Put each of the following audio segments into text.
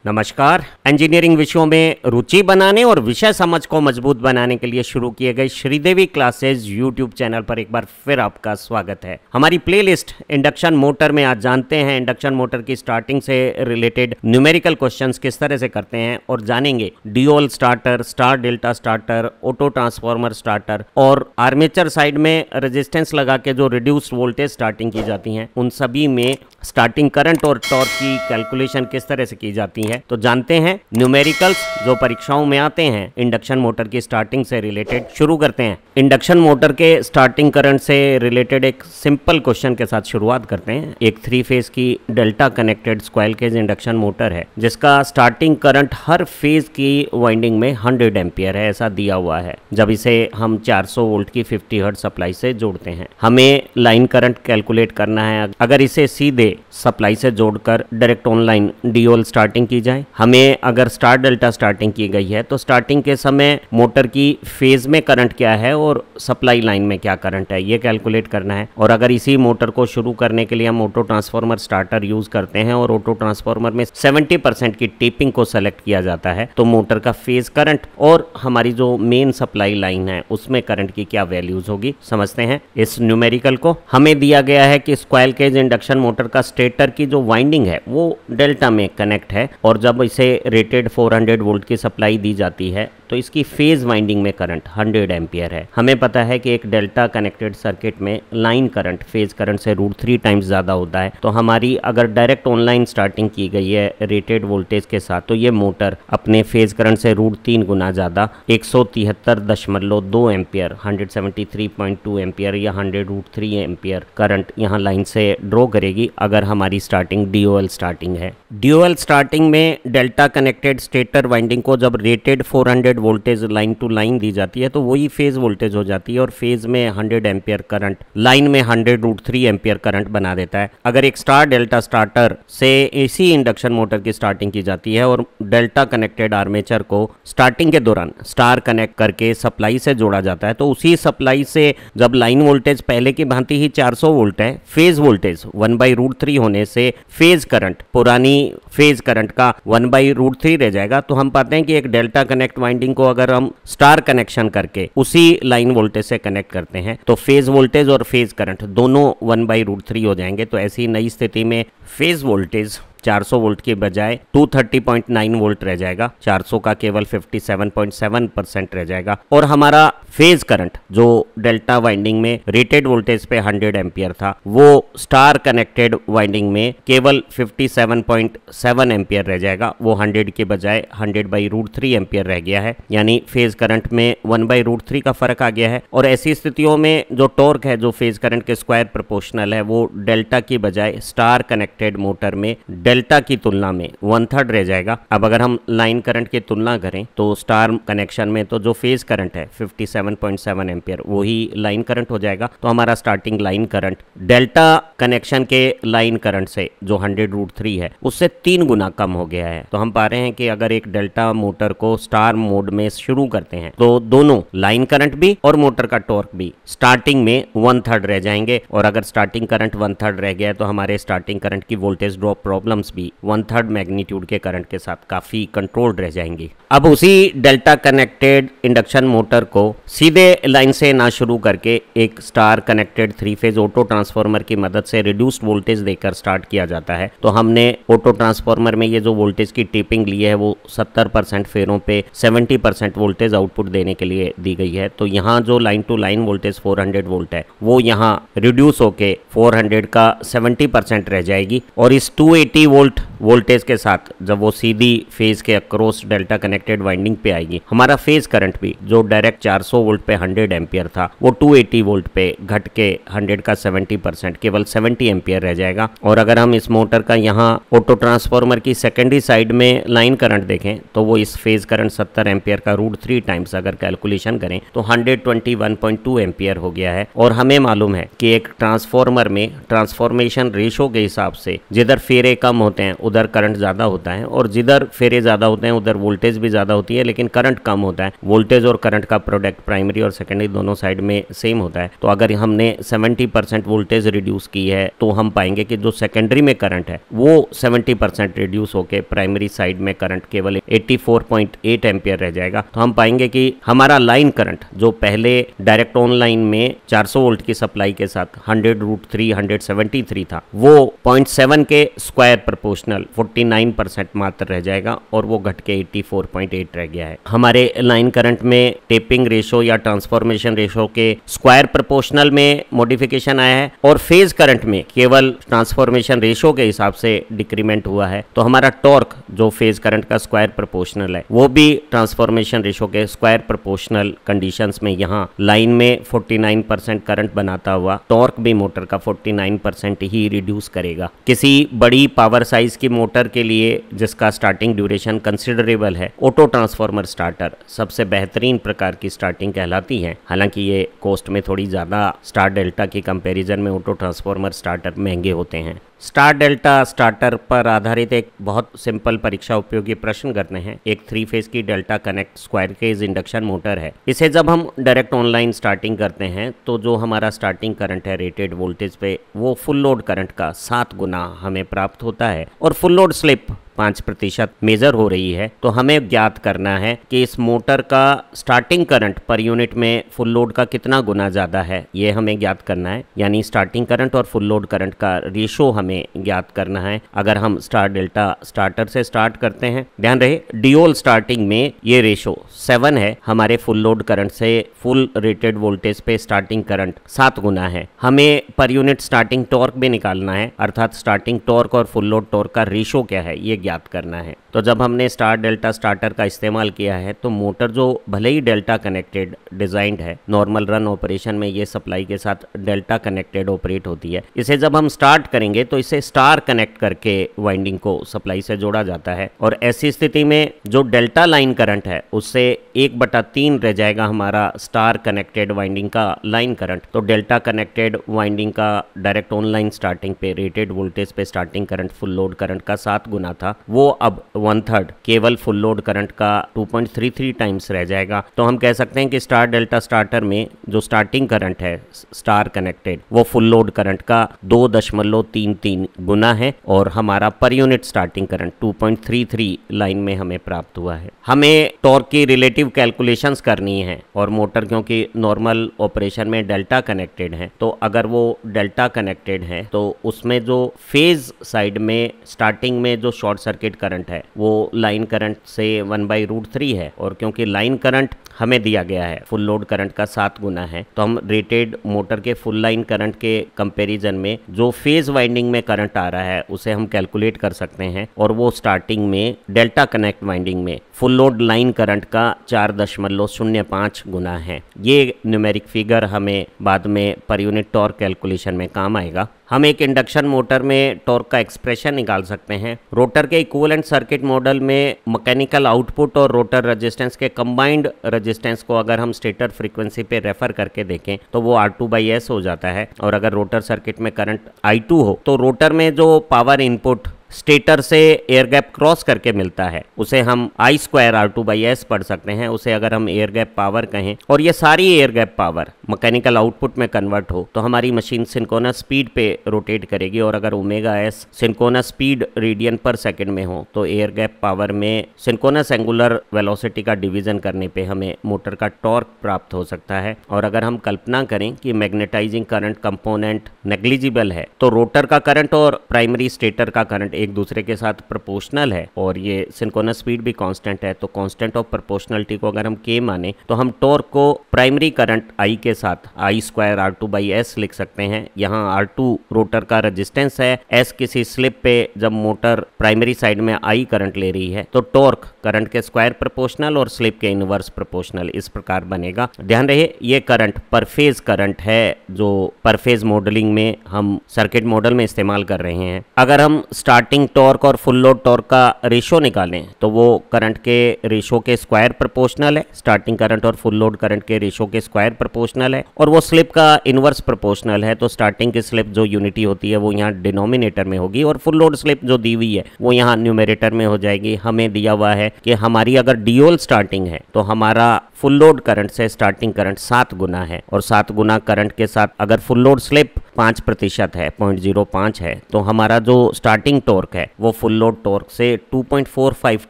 नमस्कार। इंजीनियरिंग विषयों में रुचि बनाने और विषय समझ को मजबूत बनाने के लिए शुरू किए गए श्रीदेवी क्लासेज यूट्यूब चैनल पर एक बार फिर आपका स्वागत है। हमारी प्लेलिस्ट इंडक्शन मोटर में आज जानते हैं इंडक्शन मोटर की स्टार्टिंग से रिलेटेड न्यूमेरिकल क्वेश्चंस किस तरह से करते हैं और जानेंगे dual starter, star delta starter, auto transformer starter और आर्मेचर साइड में रेजिस्टेंस लगा के जो रिड्यूस्ड वोल्टेज स्टार्टिंग की जाती हैं उन सभी में स्टार्टिंग करंट और टॉर्क की कैलकुलेशन किस तरह से की जाती है। तो जानते हैं न्यूमेरिकल्स जो परीक्षाओं में आते हैं इंडक्शन मोटर की स्टार्टिंग से रिलेटेड। शुरू करते हैं। इंडक्शन मोटर के स्टार्टिंग करंट से रिलेटेड एक सिंपल क्वेश्चन के साथ शुरुआत करते हैं। एक 3 फेज की delta connected square cage induction motor है जिसका स्टार्टिंग करंट हर फेज की वाइंडिंग में 100 एम्पियर है, ऐसा दिया हुआ है। जब इसे हम 400 वोल्ट की 50 हर्ट्ज सप्लाई से जोड़ते हैं, हमें लाइन करंट कैलकुलेट करना है। अगर इसे सीधे सप्लाई से जोड़कर डायरेक्ट ऑनलाइन ड्यूअल स्टार्टिंग की जाए, हमें अगर स्टार डेल्टा स्टार्टिंग की गई है तो स्टार्टिंग के समय मोटर की फेज में करंट क्या है और सप्लाई लाइन में क्या करंट है ये कैलकुलेट करना है। और अगर इसी मोटर को शुरू करने के लिए हम ऑटो ट्रांसफार्मर स्टार्टर यूज करते हैं और ऑटो ट्रांसफार्मर में 70% की टेपिंग को सेलेक्ट किया जाता है तो मोटर का फेज करंट और हमारी जो मेन सप्लाई लाइन है उसमें करंट की क्या वैल्यूज होगी समझते हैं इस न्यूमेरिकल को। हमें दिया गया है कि स्क्वायर केज इंडक्शन मोटर का स्टेटर की जो वाइंडिंग है वो डेल्टा में कनेक्ट है और जब इसे रेटेड 400 वोल्ट की सप्लाई दी जाती है तो इसकी फेज वाइंडिंग में करंट 100 एम्पियर है। हमें पता है कि एक डेल्टा कनेक्टेड सर्किट में लाइन करंट फेज करंट से √3 टाइम्स ज़्यादा होता है। तो हमारी अगर डायरेक्ट ऑनलाइन स्टार्टिंग की गई है रेटेड वोल्टेज के साथ तो ये मोटर अपने फेज करंट से √3 गुना ज़्यादा 173.2 एम्पियर 173.2 एम्पियर या 100√3 एम्पियर करंट यहाँ लाइन से ड्रॉ करेगी अगर हमारी स्टार्टिंग ड्यूअल स्टार्टिंग है। ड्यूअल स्टार्टिंग में डेल्टा कनेक्टेड स्टेटर वाइंडिंग को जब rated 400 voltage line to line दी जाती है तो वही फेज वोल्टेज हो जाती है और फेज में 100 एम्पियर करंट लाइन में 100√3 एम्पियर करंट बना देता है। अगर एक स्टार डेल्टा स्टार्टर से एसी इंडक्शन मोटर की स्टार्टिंग की जाती है और डेल्टा कनेक्टेड आर्मेचर को स्टार्टिंग के दौरान स्टार कनेक्ट करके सप्लाई से जोड़ा जाता है तो उसी सप्लाई से जब लाइन वोल्टेज पहले की भांति ही 400 वोल्ट है, फेज वोल्टेज 1/√3 होने से फेज करंट पुरानी फेज करंट का 1/√3 रह जाएगा। तो हम पाते हैं कि एक डेल्टा कनेक्ट वाइंडिंग को अगर हम स्टार कनेक्शन करके उसी लाइन वोल्टेज से कनेक्ट करते हैं तो फेज वोल्टेज और फेज करंट दोनों 1/√3 हो जाएंगे। तो ऐसी नई स्थिति में फेज वोल्टेज 400 वोल्ट के बजाय 230.9 वोल्ट रह जाएगा, 400 का केवल 57.7% रह जाएगा और हमारा फेज करंट जो डेल्टा वाइंडिंग में रेटेड वोल्टेज पे 100 एम्पियर था वो स्टार कनेक्टेड वाइंडिंग में केवल 57.7 एम्पियर रह जाएगा। वो 100 के बजाय 100/√3 एम्पियर रह गया है, यानी फेज करंट में 1/√3 का फर्क आ गया है। और ऐसी स्थितियों में जो टॉर्क है जो फेज करंट के स्क्वायर प्रोपोर्शनल है वो डेल्टा की बजाय स्टार कनेक्टेड मोटर में डेल्टा की तुलना में 1/3 रह जाएगा। अब अगर हम लाइन करंट की तुलना करें तो स्टार कनेक्शन में तो जो फेज करंट है 57.7 एम्पियर वही लाइन करंट हो जाएगा। तो हमारा starting line current delta connection के लाइन करंट से जो 100√3 है उससे 3 गुना कम हो गया है। तो हम पा रहे हैं कि अगर एक डेल्टा मोटर को स्टार मोड में शुरू करते हैं तो दोनों लाइन करंट भी और मोटर का टॉर्क भी स्टार्टिंग में 1/3 रह जाएंगे और अगर स्टार्टिंग करंट 1/3 रह गया तो हमारे स्टार्टिंग करंट की वोल्टेज ड्रॉप प्रॉब्लम्स भी 1/3 मैग्नीट्यूड के करंट के साथ काफी कंट्रोल्ड रह जाएंगी। अब उसी डेल्टा कनेक्टेड इंडक्शन मोटर को सीधे लाइन से ना शुरू करके एक star connected 3 phase auto transformer की मदद से रिड्यूस्ड वोल्टेज देकर स्टार्ट किया जाता है। तो हमने ऑटो ट्रांसफार्मर में ये जो वोल्टेज की टिपिंग ली है वो 70% फेरों पे 70% वोल्टेज आउटपुट देने के लिए दी गई है। तो यहाँ जो line to line voltage 400 volt है वो यहाँ रिड्यूस होके 400 का 70% रह जाएगी और इस 280 वोल्ट वोल्टेज के साथ जब वो सीधी फेज के अक्रॉस डेल्टा कनेक्टेड वाइंडिंग पे आएगी हमारा फेज करंट भी जो डायरेक्ट 400 वोल्ट पे 100 एम्पियर था वो 280 वोल्ट पे घट के 100 का 70% केवल 70 एम्पियर रह जाएगा। और अगर हम इस मोटर का यहाँ ऑटो ट्रांसफार्मर की सेकेंडरी साइड में लाइन करंट देखें तो वो इस फेज करंट 70 एम्पियर का √3 टाइम्स अगर कैलकुलेशन करें तो 121.2 एम्पियर हो गया है। और हमें मालूम है कि एक ट्रांसफार्मर में ट्रांसफॉर्मेशन रेशो के हिसाब से जिधर फेरे कम होते हैं उधर करंट ज़्यादा होता है, और जिधर फेरे ज़्यादा होते हैं उधर वोल्टेज भी ज़्यादा होती है लेकिन करंट कम होता है। वोल्टेज और करंट का प्रोडक्ट प्राइमरी और सेकेंडरी दोनों साइड में सेम होता है। तो अगर हमने 70% वोल्टेज रिड्यूस की है तो हम पाएंगे कि जो सेकेंडरी में करंट है वो 70% रिड्यूस होकर प्राइमरी साइड में करंट केवल 84.8 एम्पियर रह जाएगा। तो हम पाएंगे कि हमारा लाइन करंट जो पहले डायरेक्ट ऑन लाइन में 400 वोल्ट की सप्लाई के साथ 100√3 173 था, वो 0.7 के स्क्वायर प्रोपोर्शनल 49% मात्र रह जाएगा और वो घट के 84.8 रह गया है। हमारे लाइन करंट में टेपिंग रेशो या ट्रांसफॉर्मेशन रेशो के स्क्वायर प्रोपोर्शनल में मॉडिफिकेशन आया है और फेज करंट में केवल ट्रांसफॉर्मेशन रेशो के हिसाब से डिक्रीमेंट हुआ है। तो हमारा टॉर्क जो फेज करंट का स्क्वायर प्रोपोर्शनल है वो भी ट्रांसफॉर्मेशन रेशो के स्क्वायर प्रोपोर्शनल कंडीशंस में यहाँ लाइन में 49% करंट बनाता हुआ टॉर्क भी मोटर का 49% ही रिड्यूस करेगा। किसी बड़ी पावर साइज की मोटर के लिए जिसका स्टार्टिंग ड्यूरेशन कंसिडरेबल है, ऑटो ट्रांसफार्मर स्टार्टर सबसे बेहतरीन प्रकार की स्टार्टिंग कहलाती है। हालांकि ये कॉस्ट में थोड़ी ज़्यादा स्टार डेल्टा की कंपैरिजन में ऑटो ट्रांसफार्मर स्टार्टर महंगे होते हैं। स्टार डेल्टा स्टार्टर पर आधारित एक बहुत सिंपल परीक्षा उपयोगी प्रश्न करते हैं। एक 3 फेज की delta connect square cage induction motor है। इसे जब हम डायरेक्ट ऑनलाइन स्टार्टिंग करते हैं तो जो हमारा स्टार्टिंग करंट है रेटेड वोल्टेज पे वो फुल लोड करंट का 7 गुना हमें प्राप्त होता है और फुल लोड स्लिप 5% मेजर हो रही है। तो हमें ज्ञात करना है कि इस मोटर का स्टार्टिंग करंट पर यूनिट में फुल लोड का कितना गुना ज़्यादा है, ये हमें ज्ञात करना है। यानी स्टार्टिंग करंट और फुल लोड करंट का रेशो हमें ज्ञात करना है। अगर हम स्टार डेल्टा स्टार्टर से स्टार्ट करते हैं, ध्यान रहे डियोल स्टार्टिंग में ये रेशो 7 है, हमारे फुल लोड करंट से फुल रेटेड वोल्टेज पे स्टार्टिंग करंट 7 गुना है। हमें पर यूनिट स्टार्टिंग टॉर्क भी निकालना है, अर्थात स्टार्टिंग टॉर्क और फुल लोड टॉर्क का रेशो क्या है ये ज्ञात करना है। तो जब हमने स्टार डेल्टा स्टार्टर का इस्तेमाल किया है तो मोटर जो भले ही डेल्टा कनेक्टेड डिजाइंड है, नॉर्मल रन ऑपरेशन में ये सप्लाई के साथ डेल्टा कनेक्टेड ऑपरेट होती है। इसे जब हम स्टार्ट करेंगे तो इसे स्टार कनेक्ट करके वाइंडिंग को सप्लाई से जोड़ा जाता है और ऐसी स्थिति में जो डेल्टा लाइन करंट है उससे 1/3 रह जाएगा हमारा स्टार कनेक्टेड वाइंडिंग का लाइन करंट। तो डेल्टा कनेक्टेड वाइंडिंग का डायरेक्ट ऑनलाइन स्टार्टिंग पे रेटेड वोल्टेज पे starting current full load current का 7 गुना था, वो अब 1/3 केवल फुल लोड करंट का 2.33 टाइम्स रह जाएगा। तो हम कह सकते हैं कि स्टार डेल्टा स्टार्टर में जो स्टार्टिंग करंट है स्टार कनेक्टेड वो फुल लोड करंट का 2.33 गुना है और हमारा per unit starting current 2.33 line में हमें प्राप्त हुआ है। हमें टॉर्क की रिलेटिव कैलकुलेशंस करनी है और मोटर क्योंकि नॉर्मल ऑपरेशन में डेल्टा कनेक्टेड है, तो अगर वो डेल्टा कनेक्टेड है तो उसमें जो फेज साइड में स्टार्टिंग में जो शॉर्ट सर्किट करंट है वो लाइन करंट से 1/√3 है और क्योंकि लाइन करंट हमें दिया गया है फुल लोड करंट का 7 गुना है, तो हम रेटेड मोटर के फुल लाइन करंट के कंपैरिजन में जो फेज वाइंडिंग में करंट आ रहा है उसे हम कैलकुलेट कर सकते हैं और वो स्टार्टिंग में डेल्टा कनेक्ट वाइंडिंग में फुल लोड लाइन करंट का 4.05 गुना है। ये न्यूमेरिक फिगर हमें बाद में पर यूनिट टॉर्क कैलकुलेशन में काम आएगा। हम एक इंडक्शन मोटर में टॉर्क का एक्सप्रेशन निकाल सकते हैं। रोटर के इक्विवेलेंट सर्किट मॉडल में मैकेनिकल आउटपुट और रोटर रेजिस्टेंस के कंबाइंड रेजिस्टेंस को अगर हम स्टेटर फ्रीक्वेंसी पे रेफर करके देखें तो वो R2/S हो जाता है और अगर रोटर सर्किट में करंट I2 हो तो रोटर में जो पावर इनपुट स्टेटर से एयर गैप क्रॉस करके मिलता है उसे हम I² R2/S पढ़ सकते हैं। उसे अगर हम एयर गैप पावर कहें और ये सारी air gap power mechanical output में कन्वर्ट हो तो हमारी मशीन सिंक्रोनस स्पीड पे रोटेट करेगी और अगर ω/S सिंक्रोनस स्पीड रेडियन पर सेकंड में हो तो एयर गैप पावर में सिंक्रोनस एंगुलर वेलोसिटी का डिवीजन करने पे हमें मोटर का टॉर्क प्राप्त हो सकता है। और अगर हम कल्पना करें कि मैग्नेटाइजिंग करंट कंपोनेंट नेग्लिजिबल है तो रोटर का करंट और प्राइमरी स्टेटर का करंट एक दूसरे के साथ प्रोपोर्शनल है और ये सिंक्रोनस स्पीड भी कांस्टेंट है, तो कांस्टेंट ऑफ प्रोपोर्शनलिटी को अगर हम K माने तो हम टॉर्क को प्राइमरी करंट I के साथ I² R2/S लिख सकते हैं। यहाँ R2 रोटर का रेजिस्टेंस है, S किसी स्लिप पे जब मोटर प्राइमरी साइड में I करंट ले रही है तो टॉर्क करंट के स्क्वायर प्रोपोर्शनल और स्लिप के इनवर्स प्रोपोर्शनल इस प्रकार बनेगा। ध्यान रहे ये करंट पर फेज करंट है जो पर फेज मॉडलिंग में हम सर्किट मॉडल में इस्तेमाल कर रहे हैं। अगर हम स्टार्टिंग स्टार्टिंग टॉर्क और फुल लोड टॉर्क का रेशो निकालें तो वो करंट के रेशो के स्क्वायर प्रोपोर्शनल है, स्टार्टिंग करंट और फुल लोड करंट के रेशो के स्क्वायर प्रोपोर्शनल है, और वो स्लिप का इनवर्स प्रोपोर्शनल है। तो स्टार्टिंग की स्लिप जो यूनिटी होती है वो यहाँ डिनोमिनेटर में होगी और फुल लोड स्लिप जो दी हुई है वो यहाँ न्यूमरेटर में हो जाएगी। हमें दिया हुआ है कि हमारी अगर ड्यूल स्टार्टिंग है तो हमारा फुल लोड करंट से स्टार्टिंग करंट 7 गुना है, और 7 गुना करंट के साथ अगर फुल लोड स्लिप 5% है, 0.05 है, तो हमारा जो स्टार्टिंग टॉर्क है वो फुल लोड टॉर्क से 2.45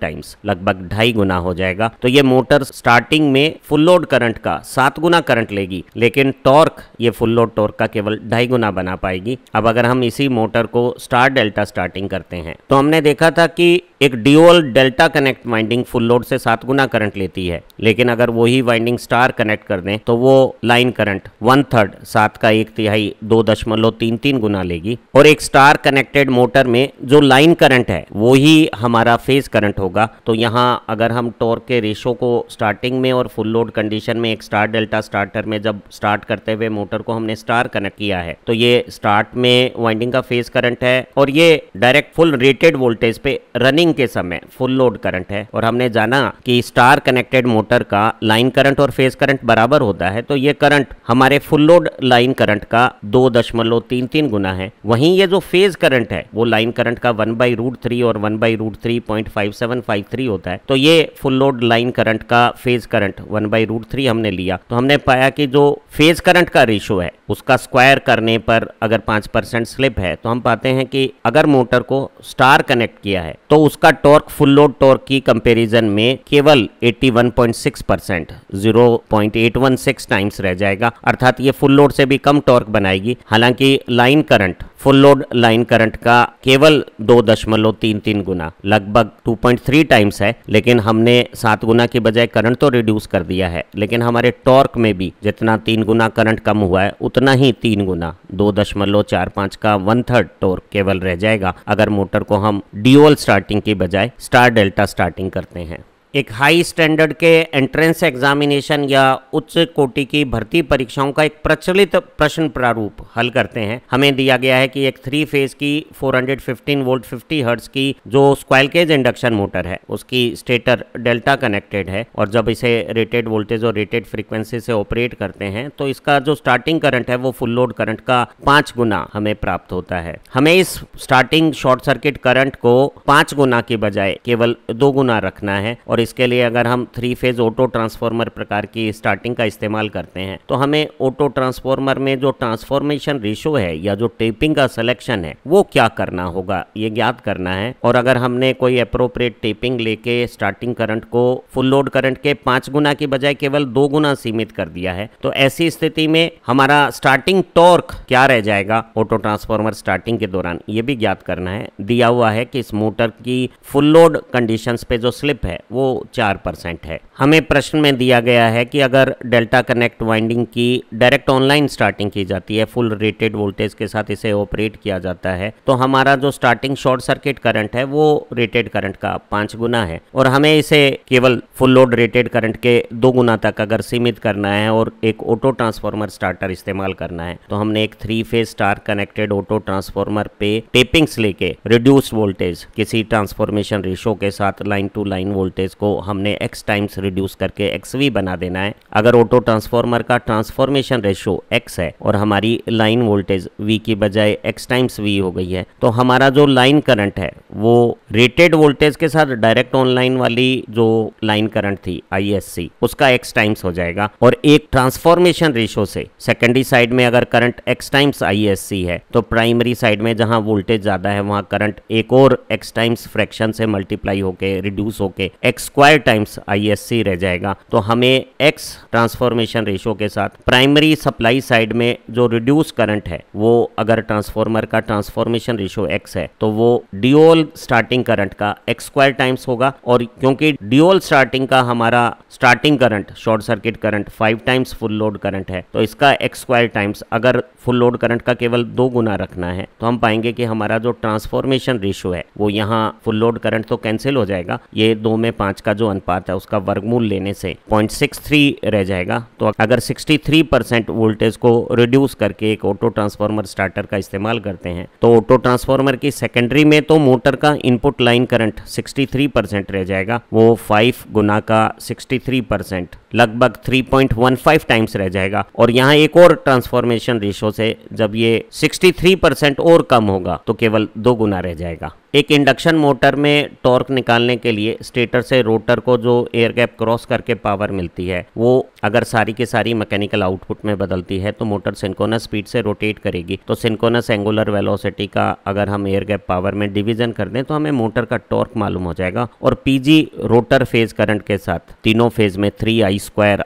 टाइम्स लगभग 2.5 गुना हो जाएगा। तो ये मोटर स्टार्टिंग में फुल लोड करंट का 7 गुना करंट लेगी, लेकिन टॉर्क ये फुल लोड टॉर्क का केवल 2.5 गुना बना पाएगी। अब अगर हम इसी मोटर को स्टार डेल्टा स्टार्टिंग करते हैं तो हमने देखा था कि एक dual delta connect winding full load से 7 गुना करंट लेती है, लेकिन अगर वही वाइंडिंग स्टार कनेक्ट कर दें तो वो लाइन करंट 1/3 7 का 1/3 2.33 गुना लेगी। और एक स्टार कनेक्टेड मोटर में जो लाइन करंट है वो ही हमारा फेज करंट होगा। तो यहाँ अगर हम टॉर्क के रेशो को स्टार्टिंग में और फुल लोड कंडीशन में एक स्टार डेल्टा स्टार्टर में जब स्टार्ट करते हुए मोटर को हमने स्टार कनेक्ट किया है तो ये स्टार्ट में वाइंडिंग का फेज करंट है, और ये डायरेक्ट फुल रेटेड वोल्टेज पे रनिंग के समय फुल लोड करंट है। और हमने जाना कि स्टार कनेक्टेड मोटर का लाइन करंट और फेज करंट बराबर होता है, तो ये करंट हमारे फुल लोड लाइन करंट का 2.33 गुना है। वहीं ये जो फेज करंट है वो लाइन करंट का 1/√3 और 1/√3.5753 होता है। तो ये फुल लोड लाइन करंट का फेज करंट 1/√3 हमने लिया, तो हमने पाया कि जो फेज करंट का रेशो है उसका स्क्वायर करने पर अगर 5% स्लिप है तो हम पाते हैं कि अगर मोटर को स्टार कनेक्ट किया है तो उसका टॉर्क फुल लोड टॉर्क की कंपैरिजन में केवल 81.6% 0.816 टाइम्स रह जाएगा, अर्थात ये फुल लोड से भी कम टॉर्क बनाएगी। हालांकि line current full load line current का केवल 2.33 गुना लगभग 2.3 टाइम्स है, लेकिन हमने 7 गुना की बजाय करंट तो रिड्यूस कर दिया है, लेकिन हमारे टॉर्क में भी जितना 3 गुना करंट कम हुआ है उतना ही 3 गुना 2.45 का 1/3 टॉर्क केवल रह जाएगा अगर मोटर को हम ड्यूल स्टार्टिंग की बजाय स्टार डेल्टा स्टार्टिंग करते हैं। एक हाई स्टैंडर्ड के एंट्रेंस एग्जामिनेशन या उच्च कोटि की भर्ती परीक्षाओं का एक प्रचलित प्रश्न प्रारूप हल करते हैं। हमें दिया गया है कि एक 3 फेज की 415 वोल्ट 50 हर्ट्ज की जो स्क्वायल केज इंडक्शन मोटर है उसकी स्टेटर डेल्टा कनेक्टेड है, और जब इसे रेटेड वोल्टेज और रेटेड फ्रीक्वेंसी से ऑपरेट करते हैं तो इसका जो स्टार्टिंग करंट है वो फुल लोड करंट का 5 गुना हमें प्राप्त होता है। हमें इस स्टार्टिंग शॉर्ट सर्किट करंट को 5 गुना की बजाय केवल 2 गुना रखना है, और इसके लिए अगर हम 3 फेज ऑटो ट्रांसफार्मर प्रकार की स्टार्टिंग का इस्तेमाल करते हैं तो हमें ऑटो ट्रांसफार्मर में जो ट्रांसफॉर्मेशन रेशो है या जो टेपिंग का सिलेक्शन है वो क्या करना होगा ये ज्ञात करना है। और अगर हमने कोई अप्रोप्रिएट टेपिंग लेके स्टार्टिंग करंट को फुल लोड करंट के 5 गुना की बजाय केवल 2 गुना सीमित कर दिया है तो ऐसी स्थिति में हमारा स्टार्टिंग टॉर्क क्या रह जाएगा ऑटो ट्रांसफार्मर स्टार्टिंग के दौरान ये भी ज्ञात करना है। दिया हुआ है कि इस मोटर की फुल लोड कंडीशंस पे जो स्लिप है वो 4% है। हमें प्रश्न में दिया गया है कि अगर डेल्टा कनेक्ट वाइंडिंग की डायरेक्ट ऑनलाइन स्टार्टिंग की जाती है, फुल रेटेड वोल्टेज के साथ इसे ऑपरेट किया जाता है, तो हमारा जो स्टार्टिंग शॉर्ट सर्किट करंट है वो रेटेड करंट का 5 गुना है, और हमें इसे केवल फुल लोड रेटेड करंट के 2 गुना तक अगर सीमित करना है और एक ऑटो ट्रांसफार्मर स्टार्टर इस्तेमाल करना है तो हमने एक 3 phase star connected auto transformer पे टेपिंग्स लेके रिड्यूस्ड वोल्टेज किसी ट्रांसफॉर्मेशन रेशो के साथ लाइन टू लाइन वोल्टेज को हमने x टाइम्स रिड्यूस करके xv बना देना है। अगर ऑटो ट्रांसफार्मर का ट्रांसफॉर्मेशन रेशो x है और हमारी लाइन वोल्टेज v की बजाय x टाइम्स v हो गई है तो हमारा जो लाइन करंट है वो रेटेड वोल्टेज के साथ डायरेक्ट ऑनलाइन वाली जो लाइन करंट थी ISC उसका x टाइम्स हो जाएगा, और एक ट्रांसफॉर्मेशन रेशो से सेकेंडरी साइड में अगर करंट x टाइम्स ISC है तो प्राइमरी साइड में जहां वोल्टेज ज्यादा है वहां करंट एक और x टाइम्स फ्रैक्शन से मल्टीप्लाई होके रिड्यूस होके x स्क्वायर टाइम्स ISC रह जाएगा। तो हमें x ट्रांसफॉर्मेशन रेशो के साथ प्राइमरी सप्लाई साइड में जो रिड्यूस करंट है वो अगर ट्रांसफॉर्मर का ट्रांसफॉर्मेशन रेशो x है तो वो ड्यूल स्टार्टिंग करंट का x स्क्वायर टाइम्स होगा, और क्योंकि ड्यूल स्टार्टिंग का हमारा starting current short circuit current 5 times full load current है तो इसका x स्क्वायर टाइम्स अगर फुल लोड करंट का केवल 2 गुना रखना है तो हम पाएंगे कि हमारा जो ट्रांसफॉर्मेशन रेशो है वो यहाँ फुल लोड करंट तो कैंसिल हो जाएगा, ये 2 में 5 का जो अनुपात है उसका वर्गमूल लेने से 0.63 रह जाएगा। तो अगर 63% वोल्टेज को रिड्यूस करके एक ऑटो ट्रांसफार्मर स्टार्टर का इस्तेमाल करते हैं तो ऑटो ट्रांसफार्मर की सेकेंडरी में तो मोटर का इनपुट लाइन करंट 63% रह जाएगा, वो 5 गुना का 63% लगभग 3.15 टाइम्स रह जाएगा। और यहाँ एक और ट्रांसफॉर्मेशन रेशो से जब ये 63% और कम होगा तो केवल 2 गुना रह जाएगा। एक इंडक्शन मोटर में टॉर्क निकालने के लिए स्टेटर से रोटर को जो एयर गैप क्रॉस करके पावर मिलती है वो अगर सारी की सारी मैकेनिकल आउटपुट में बदलती है तो मोटर सिंक्रोनस स्पीड से रोटेट करेगी। तो सिंक्रोनस एंगुलर वेलोसिटी का अगर हम एयर गैप पावर में डिवीजन कर दें तो हमें मोटर का टॉर्क मालूम हो जाएगा। और पीजी रोटर फेज करंट के साथ तीनों फेज में 3I²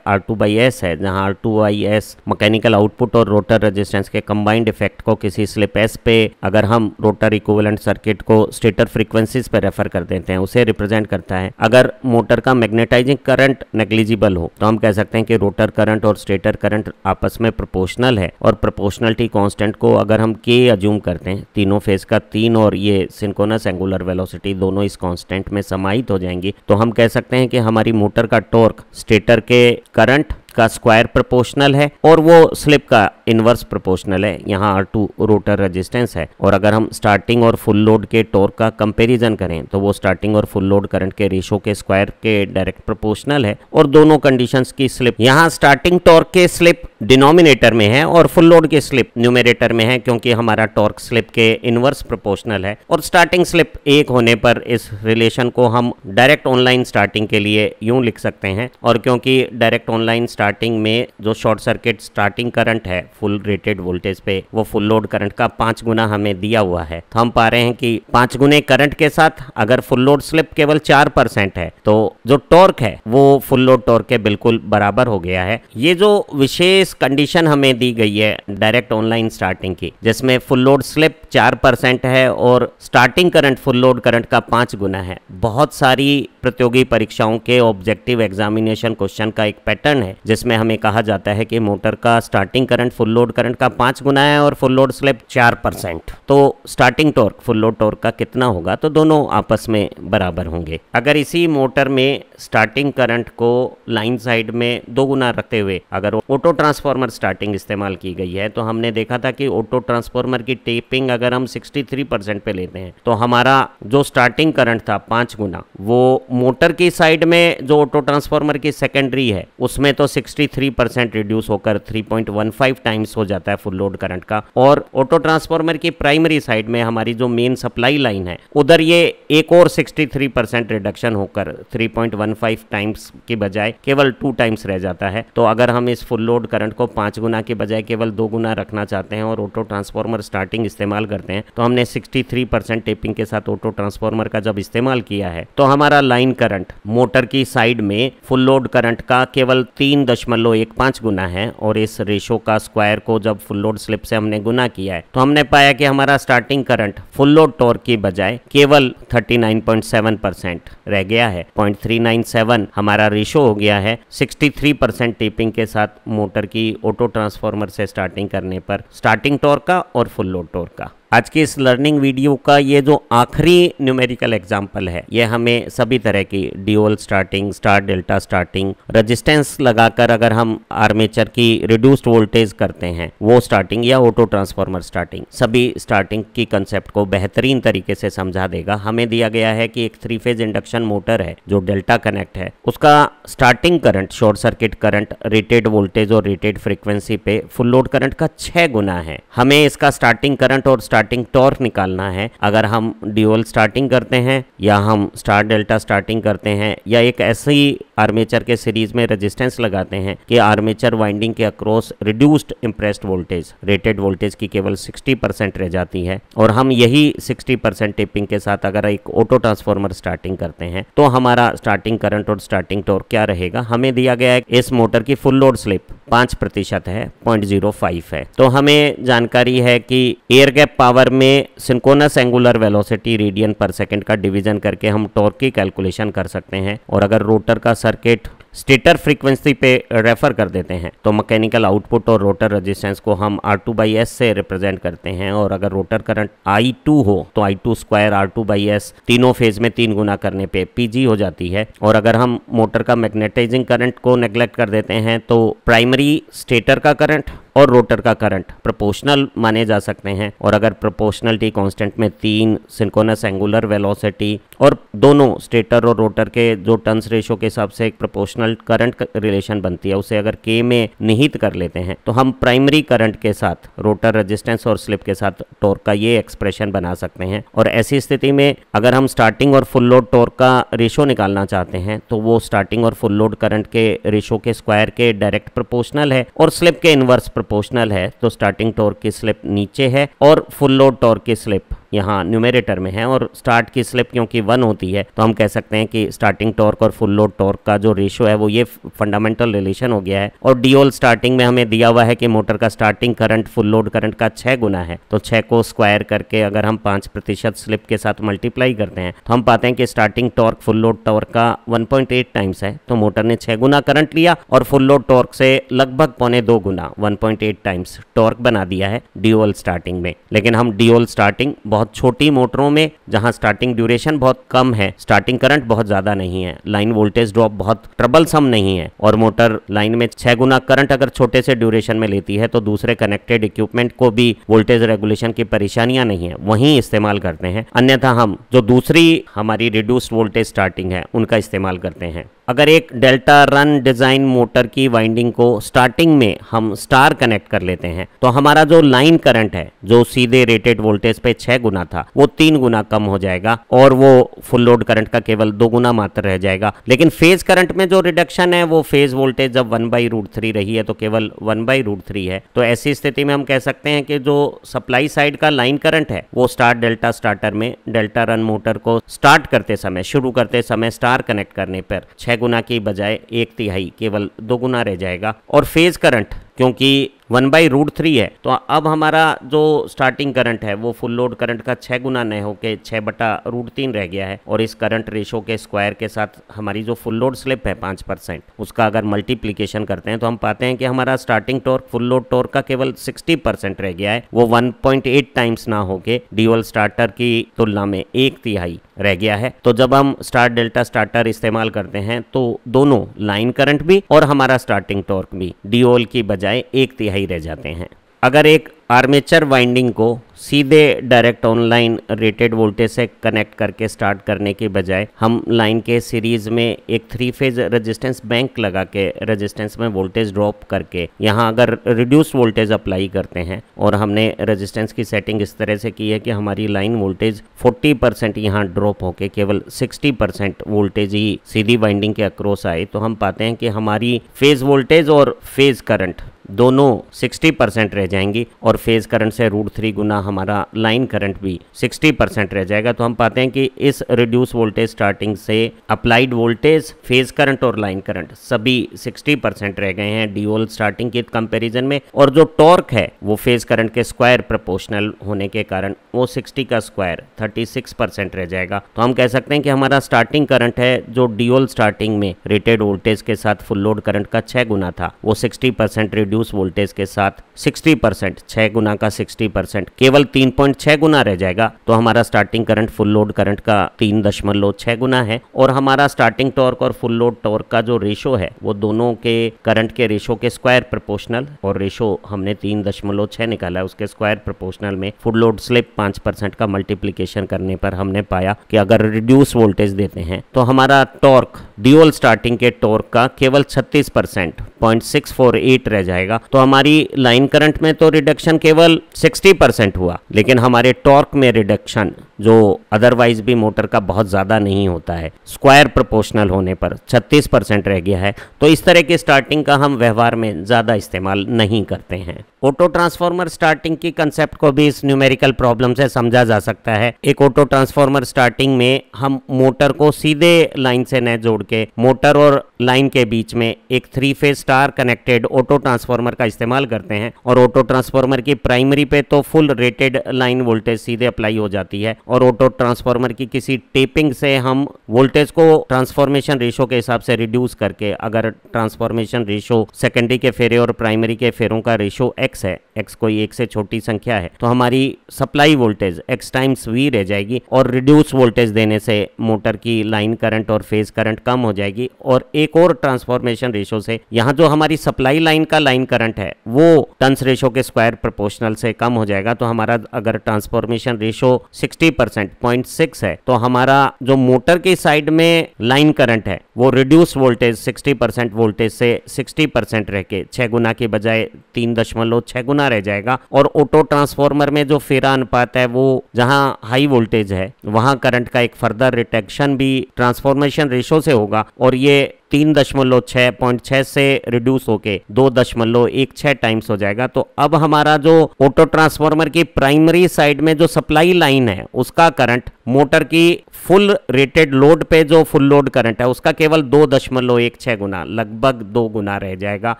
R2/S है, जहां R2/S मैकेनिकल आउटपुट और रोटर रेजिस्टेंस के कंबाइंड इफेक्ट को किसी स्लिप S पे अगर हम रोटर इक्विवेलेंट सर्किट को स्टेटर फ्रीक्वेंसीज पर रेफर कर देते हैं उसे रिप्रेजेंट करता है। अगर मोटर का मैग्नेटाइजिंग करंट नेग्लिजिबल हो तो हम कह सकते हैं कि रोटर करंट और स्टेटर करंट आपस में प्रोपोर्शनल है। और प्रोपोर्शनलिटी कांस्टेंट को अगर हम K अज्यूम करते हैं, तीनों फेज का 3 और ये सिंक्रोनस एंगुलर वेलोसिटी दोनों इस कांस्टेंट में समाहित हो जाएंगी, तो हम कह सकते हैं कि हमारी मोटर का टॉर्क स्टेटर के करंट का स्क्वायर प्रोपोर्शनल है और वो स्लिप का इनवर्स प्रोपोर्शनल है। यहाँ R2 रोटर रेजिस्टेंस है। और अगर हम स्टार्टिंग और फुल लोड के टॉर्क का कंपैरिजन करें तो वो स्टार्टिंग और फुल लोड करंट के रेशो के स्क्वायर के डायरेक्ट प्रोपोर्शनल है। और दोनों कंडीशंस की स्लिप, यहाँ स्टार्टिंग टॉर्क के स्लिप डिनोमिनेटर में है और फुल लोड के स्लिप न्यूमरेटर में है, क्योंकि हमारा टॉर्क स्लिप के इनवर्स प्रोपोर्शनल है। और स्टार्टिंग स्लिप 1 होने पर इस रिलेशन को हम डायरेक्ट ऑनलाइन स्टार्टिंग के लिए यूं लिख सकते हैं। और क्योंकि डायरेक्ट ऑनलाइन स्टार्टिंग में जो शॉर्ट सर्किट स्टार्टिंग करंट है फुल रेटेड वोल्टेज पे वो फुल लोड करंट का 5 गुना हमें दिया हुआ है, तो हम पा रहे हैं कि 5 गुने करंट के साथ अगर फुल लोड स्लिप केवल 4% है तो जो टॉर्क है वो फुल लोड टॉर्क के बिल्कुल बराबर हो गया है। ये जो विशेष कंडीशन हमें दी गई है डायरेक्ट ऑनलाइन स्टार्टिंग की, जिसमें फुल लोड स्लिप 4% है और starting current full load current का 5 गुना है, बहुत सारी प्रतियोगी परीक्षाओं के ऑब्जेक्टिव एग्जामिनेशन क्वेश्चन का एक पैटर्न है जिसमें हमें कहा जाता है कि मोटर का starting current full load current का 5 गुना है और फुल लोड स्लिप 4%, तो starting torque full load torque का कितना होगा, तो दोनों आपस में बराबर होंगे। अगर इसी मोटर में स्टार्टिंग करंट को लाइन साइड में 2 गुना रखते हुए अगर ऑटो ट्रांसफार्मर स्टार्टिंग इस्तेमाल की गई है तो हमने देखा था कि ऑटो ट्रांसफार्मर की टेपिंग अगर हम 63% पे लेते हैं तो हमारा जो स्टार्टिंग करंट था 5 गुना, वो मोटर की साइड में जो ऑटो ट्रांसफार्मर की सेकेंडरी है उसमें तो 63% रिड्यूस होकर 3.15 टाइम्स हो जाता है फुल लोड करंट का। और ऑटो ट्रांसफार्मर की प्राइमरी साइड में हमारी जो मेन सप्लाई लाइन है उधर ये एक और 63% रिडक्शन होकर 3.15 टाइम्स की बजाय केवल 2 टाइम्स रह जाता है। तो अगर हम इस फुल लोड करंट को 5 गुना के बजाय केवल 2 गुना रखना चाहते हैं और ऑटो ट्रांसफार्मर स्टार्टिंग इस्तेमाल करते हैं तो हमने 63% टेपिंग के साथ ऑटो ट्रांसफार्मर का जब इस्तेमाल किया है तो हमारा लाइन करंट मोटर की साइड में फुल लोड करंट का केवल 3.15 गुना है। और इस रेशो का स्क्वायर को जब फुल लोड स्लिप से हमने गुना किया है तो हमने पाया कि हमारा starting current full load torque की बजाय केवल 39.7% रह गया है। 0.397 हमारा रेशो हो गया है 63% टेपिंग के साथ मोटर की ऑटो ट्रांसफार्मर से स्टार्टिंग करने पर स्टार्टिंग टॉर्क का और फुल लोड टॉर्क का। आज की इस लर्निंग वीडियो का ये जो आखिरी न्यूमेरिकल एग्जाम्पल है ये हमें सभी तरह की dual starting, star delta starting, resistance लगाकर अगर हम आर्मेचर की रिड्यूस्ड वोल्टेज करते हैं वो स्टार्टिंग या ऑटो ट्रांसफार्मर स्टार्टिंग, सभी स्टार्टिंग की कंसेप्ट को बेहतरीन तरीके से समझा देगा। हमें दिया गया है कि एक 3 फेज इंडक्शन मोटर है जो डेल्टा कनेक्ट है, उसका starting current short circuit current rated voltage और रेटेड फ्रीक्वेंसी पे फुल लोड करंट का 6 गुना है। हमें इसका स्टार्टिंग करंट और स्टार्टिंग टॉर्क निकालना है। अगर हम ड्यूअल स्टार्टिंग करते हैं या हम स्टार डेल्टा स्टार्टिंग करते हैं या एक ऐसे ही आर्मेचर के सीरीज में रेजिस्टेंस लगाते हैं कि आर्मेचर वाइंडिंग के across reduced impressed voltage rated voltage की केवल 60% रह जाती है और हम यही 60% टेपिंग के साथ अगर एक ऑटो ट्रांसफार्मर स्टार्टिंग करते हैं तो हमारा स्टार्टिंग करंट और स्टार्टिंग टॉर्क क्या रहेगा। हमें दिया गया है इस मोटर की फुल लोड स्लिप 5% है, 0.05 है। तो हमें जानकारी है कि एयर गैप पावर में सिंक्रोनस एंगुलर वेलोसिटी रेडियन पर सेकंड का डिवीजन करके हम टॉर्क की कैलकुलेशन कर सकते हैं। और अगर रोटर का सर्किट स्टेटर फ्रीक्वेंसी पे रेफर कर देते हैं तो मैकेनिकल आउटपुट और रोटर रेजिस्टेंस को हम R2/S से रिप्रेजेंट करते हैं। और अगर रोटर करंट I2 हो तो I2 स्क्वायर R2/S तीनों फेज में 3 गुना करने पे PG हो जाती है। और अगर हम मोटर का मैग्नेटाइजिंग करंट को नेग्लेक्ट कर देते हैं तो प्राइमरी स्टेटर का करंट और रोटर का करंट प्रोपोर्शनल माने जा सकते हैं। और अगर प्रोपोर्शनलिटी कांस्टेंट में 3 सिंक्रोनस एंगुलर वेलोसिटी और दोनों स्टेटर और रोटर के जो टर्न्स रेशो के हिसाब से एक प्रोपोर्शनल करंट रिलेशन बनती है, उसे अगर K में निहित कर लेते हैं तो हम प्राइमरी करंट के साथ रोटर रेजिस्टेंस और स्लिप के साथ टॉर्क का ये एक्सप्रेशन बना सकते हैं। और ऐसी स्थिति में अगर हम स्टार्टिंग और फुल लोड टॉर्क का रेशो निकालना चाहते हैं तो वो स्टार्टिंग और फुल लोड करंट के रेशो के स्क्वायर के डायरेक्ट प्रोपोर्शनल है और स्लिप के इनवर्स प्रोपोर्शनल है। तो स्टार्टिंग टॉर्क की स्लिप नीचे है और फुल लोड टॉर्क की स्लिप यहाँ न्यूमेरेटर में है। और स्टार्ट की स्लिप क्योंकि 1 होती है तो हम कह सकते हैं कि स्टार्टिंग टॉर्क और फुल लोड टॉर्क का जो रेशियो है वो ये फंडामेंटल रिलेशन हो गया है। और डीओल स्टार्टिंग में हमें दिया हुआ है कि मोटर का starting current full load current का 6 गुना है। तो 6 को स्क्वायर करके अगर हम 5% स्लिप के साथ मल्टीप्लाई करते हैं तो हम पाते हैं कि starting torque full load torque का 1.8 टाइम्स है। तो मोटर ने 6 गुना करंट लिया और फुल लोड टॉर्क से लगभग 2.25 गुना 1.8 टाइम्स टॉर्क बना दिया है डीओल स्टार्टिंग में। लेकिन हम डीओल स्टार्टिंग बहुत छोटी मोटरों में जहां स्टार्टिंग ड्यूरेशन बहुत कम है, स्टार्टिंग करंट बहुत ज्यादा नहीं है, लाइन वोल्टेज ड्रॉप बहुत ट्रबलसम नहीं है और मोटर लाइन में 6 गुना करंट अगर छोटे से ड्यूरेशन में लेती है तो दूसरे कनेक्टेड इक्विपमेंट को भी वोल्टेज रेगुलेशन की परेशानियां नहीं है, वहीं इस्तेमाल करते हैं। अन्यथा हम जो दूसरी हमारी रिड्यूस्ड वोल्टेज स्टार्टिंग है उनका इस्तेमाल करते हैं। अगर एक डेल्टा रन डिजाइन मोटर की वाइंडिंग को स्टार्टिंग में हम स्टार कनेक्ट कर लेते हैं तो हमारा जो लाइन करंट है जो सीधे रेटेड वोल्टेज पे 6 गुना था वो 3 गुना कम हो जाएगा और वो फुल लोड करंट का केवल 2 गुना मात्र रह जाएगा। लेकिन फेज करंट में जो रिडक्शन है वो फेज वोल्टेज जब 1/√3 रही है तो केवल 1/√3 है। तो ऐसी स्थिति में हम कह सकते हैं कि जो सप्लाई साइड का लाइन करंट है वो स्टार डेल्टा स्टार्टर में डेल्टा रन मोटर को स्टार्ट करते समय शुरू करते समय स्टार कनेक्ट करने पर 6 गुना की बजाय 1/3 केवल 2 गुना रह जाएगा। और फेज करंट क्योंकि 1/√3 है तो अब हमारा जो स्टार्टिंग करंट है वो फुल लोड करंट का 6 गुना न होकर 6/√3 रह गया है। और इस करंट रेशो के स्क्वायर के साथ हमारी जो फुल लोड स्लिप है 5% उसका अगर मल्टीप्लीकेशन करते हैं तो हम पाते हैं कि हमारा starting torque full load torque का केवल 60% रह गया है, वो 1.8 टाइम्स ना होके ड्यूअल स्टार्टर की तुलना में 1/3 रह गया है। तो जब हम स्टार डेल्टा स्टार्टर इस्तेमाल करते हैं तो दोनों लाइन करंट भी और हमारा स्टार्टिंग टॉर्क भी ड्यूअल की बजाय 1/3 रह जाते हैं। अगर एक आर्मेचर वाइंडिंग को सीधे डायरेक्ट ऑनलाइन रेटेड वोल्टेज से कनेक्ट करके स्टार्ट करने के बजाय हम लाइन के सीरीज में एक 3 फेज रेजिस्टेंस बैंक लगा के रेजिस्टेंस में वोल्टेज ड्रॉप करके यहाँ अगर रिड्यूस वोल्टेज अप्लाई करते हैं और हमने रेजिस्टेंस की सेटिंग इस तरह से की है कि हमारी लाइन वोल्टेज 40% यहाँ ड्रॉप होके केवल 60% वोल्टेज ही सीधी वाइंडिंग के अक्रॉस आए तो हम पाते हैं कि हमारी फेज वोल्टेज और फेज करंट दोनों 60% रह जाएंगी और फेज करंट से √3 गुना हमारा लाइन करंट भी 60% रह जाएगा। तो हम पाते हैं कि इस रिड्यूस वोल्टेज स्टार्टिंग से अप्लाइड वोल्टेज, फेज करंट और लाइन करंट सभी 60% रह गए हैं ड्यूअल स्टार्टिंग के कंपैरिजन में। और जो टॉर्क है वो फेज करंट के स्क्वायर प्रोपोर्शनल होने के कारण वो 60 का स्क्वायर 36% रह जाएगा। तो हम कह सकते हैं कि हमारा स्टार्टिंग करंट है जो ड्यूअल स्टार्टिंग में रेटेड वोल्टेज के साथ फुल लोड करंट का 6 गुना था वो 60% रिड्यूस वोल्टेज के साथ 60%, 6 गुना का 60% केवल 3.6 गुना रह जाएगा। तो हमारा starting current full load current का 3.6 गुना है और हमारा स्टार्टिंग टॉर्क और फुल लोड टॉर्क का जो रेशो है वो दोनों के करंट के रेशो के स्क्वायर प्रोपोर्शनल और रेशो हमने 3.6 निकाला है उसके स्क्वायर प्रोपोर्शनल में फुल लोड स्लिप 5% का मल्टीप्लीकेशन करने पर हमने पाया कि अगर रिड्यूस वोल्टेज देते हैं तो हमारा टॉर्क ड्यूअल स्टार्टिंग के टॉर्क का केवल 36% 0.648 रह जाएगा। तो हमारी लाइन करंट में तो रिडक्शन केवल 60% हुआ लेकिन हमारे टॉर्क में रिडक्शन जो अदरवाइज भी मोटर का बहुत ज़्यादा नहीं होता है स्क्वायर प्रोपोर्शनल होने पर 36% रह गया है। तो इस तरह की स्टार्टिंग का हम व्यवहार में ज़्यादा इस्तेमाल नहीं करते हैं। ऑटो ट्रांसफार्मर स्टार्टिंग की कंसेप्ट को भी इस न्यूमेरिकल प्रॉब्लम से समझा जा सकता है। एक ऑटो ट्रांसफार्मर स्टार्टिंग में हम मोटर को सीधे लाइन से न जोड़ के मोटर और लाइन के बीच में एक 3 phase star connected auto transformer का इस्तेमाल करते हैं और ऑटो ट्रांसफार्मर की प्राइमरी पे तो फुल रेटेड लाइन वोल्टेज सीधे अप्लाई हो जाती है और ऑटो ट्रांसफार्मर की किसी टेपिंग से हम वोल्टेज को ट्रांसफॉर्मेशन रेशो के हिसाब से रिड्यूस करके, अगर ट्रांसफॉर्मेशन रेशो सेकेंडरी के फेरे और प्राइमरी के फेरों का रेशो x है, x कोई एक से छोटी संख्या है, तो हमारी supply voltage x times v रह जाएगी और रिड्यूस वोल्टेज देने से मोटर की लाइन करंट और फेज करंट कम हो जाएगी। और एक और ट्रांसफॉर्मेशन रेशो से यहाँ जो हमारी सप्लाई लाइन का लाइन करंट है वो टर्न्स रेशो के स्क्वायर प्रोपोर्शनल से कम हो जाएगा। तो हमारा अगर ट्रांसफॉर्मेशन रेशो 60% 0.6 है तो हमारा जो मोटर की साइड में लाइन करंट है वो रिड्यूस वोल्टेज 60% वोल्टेज से 60% रह के 6 गुना के बजाय 3.6 गुना रह जाएगा। और ऑटो ट्रांसफॉर्मर में जो फेरा अनुपात है वो जहां हाई वोल्टेज है वहां करंट का एक फर्दर रिटेक्शन भी ट्रांसफॉर्मेशन रेशो से होगा और ये 3.6 से रिड्यूस होके 2.16 टाइम्स हो जाएगा। तो अब हमारा जो ऑटो ट्रांसफार्मर की प्राइमरी साइड में जो सप्लाई लाइन है उसका करंट मोटर की फुल रेटेड लोड पे जो फुल लोड करंट है उसका केवल 2.16 गुना, लगभग 2 गुना रह जाएगा।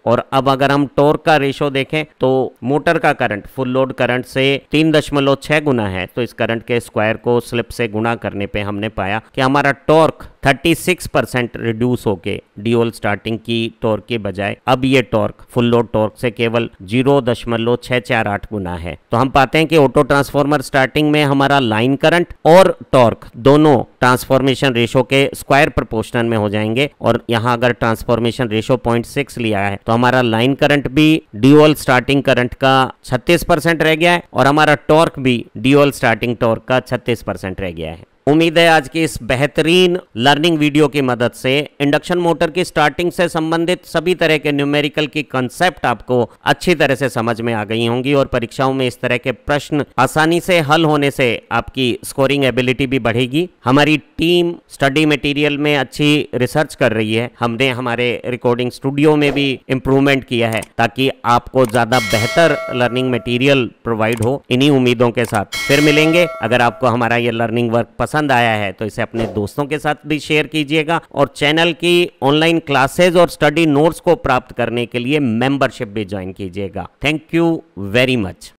और अब अगर हम टॉर्क का रेशो देखें तो मोटर का करंट फुल लोड करंट से 3.6 गुना है, तो इस करंट के स्क्वायर को स्लिप से गुणा करने पे हमने पाया कि हमारा टॉर्क 36% रिड्यूस होके ड्यूअल स्टार्टिंग की टॉर्क के बजाय अब ये टॉर्क फुल लोड टॉर्क से केवल 0.648 गुना है। तो हम पाते हैं कि ऑटो ट्रांसफार्मर स्टार्टिंग में हमारा लाइन करंट और टॉर्क दोनों ट्रांसफॉर्मेशन रेशो के स्क्वायर प्रोपोर्शनल में हो जाएंगे। और यहाँ अगर ट्रांसफॉर्मेशन रेशो 0.6 लिया है तो हमारा लाइन करंट भी ड्यूअल स्टार्टिंग करंट का 36% रह गया है और हमारा टॉर्क भी ड्यूअल स्टार्टिंग टॉर्क का 36% रह गया है। उम्मीद है आज की इस बेहतरीन लर्निंग वीडियो की मदद से इंडक्शन मोटर की स्टार्टिंग से संबंधित सभी तरह के न्यूमेरिकल की कंसेप्ट आपको अच्छी तरह से समझ में आ गई होंगी और परीक्षाओं में इस तरह के प्रश्न आसानी से हल होने से आपकी स्कोरिंग एबिलिटी भी बढ़ेगी। हमारी टीम स्टडी मटेरियल में अच्छी रिसर्च कर रही है। हमने हमारे रिकॉर्डिंग स्टूडियो में भी इम्प्रूवमेंट किया है ताकि आपको ज्यादा बेहतर लर्निंग मटेरियल प्रोवाइड हो। इन्हीं उम्मीदों के साथ फिर मिलेंगे। अगर आपको हमारा ये लर्निंग वर्क पसंद आया है तो इसे अपने दोस्तों के साथ भी शेयर कीजिएगा और चैनल की ऑनलाइन क्लासेस और स्टडी नोट्स को प्राप्त करने के लिए मेंबरशिप भी ज्वाइन कीजिएगा। Thank you very much.